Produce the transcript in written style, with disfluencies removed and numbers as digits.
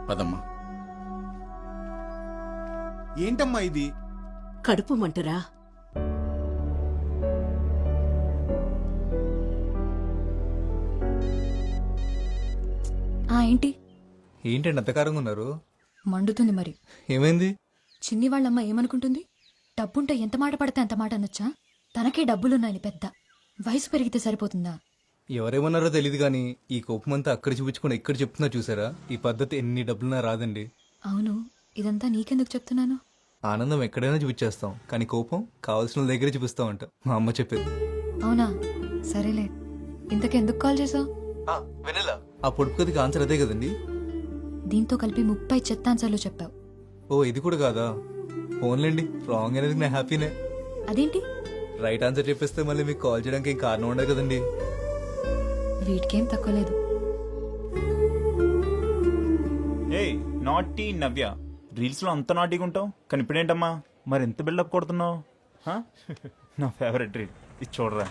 పదమ్మా. ఏంటమ్మా ఇది? కడుపు మంటరా? ఏంటి ఏంటండి అంతకారంగా ఉన్నారు? మండుతుంది మరి. ఏమైంది? చిన్ని వాళ్ళమ్మ ఏమనుకుంటుంది? డబ్బుంటే ఎంత మాట పడితే అంత మాట అనొచ్చా? తనకే డబ్బులున్నాయని పెద్ద వయసు పెరిగితే సరిపోతుందా? ఎవరేమన్నారో తెలియదు కానీ ఈ కోపం అంతా అక్కడ చూపించుకుని ఇక్కడ చెప్తున్నా చూసారా? ఈ పద్ధతి ఎన్ని డబ్బులున్నా రాదండి. అవును, ఇదంతా నీకెందుకు చెప్తున్నాను? ఆనందం ఎక్కడైనా చూపించేస్తాం కానీ కోపం కావాల్సిన వాళ్ళ దగ్గరే చూపిస్తామంట మా అమ్మ చెప్పేది. అవునా, సరేలే. ఇంతకెందుకు కాల్ చేసావు? వినలా? ఆ పొడుపు కథకి ఆన్సర్ అదే కదండి. దీంతో కలిపి 30 చెత్తాన్సర్లు చెప్పావు. ఓ ఇది కూడా కాదా? ఫోన్లేండి, రాంగ్ అనేది నా హ్యాపీనే. అదేంటి? రైట్ ఆన్సర్ చెప్పేస్తే మళ్ళీ మీకు కాల్ చేయడానికి ఏం కారణం ఉండదు కదండి. వీటికేం తక్కువ లేదు. ఏయ్ నాటీ నవ్య, రీల్స్ లో అంత నాటీగా ఉంటావు కానీ ఇప్పుడేంటమ్మా మరి ఎంత బిల్డప్ కొడుతున్నావు? నా ఫేవరెట్ రీల్ ఇది చూడరా.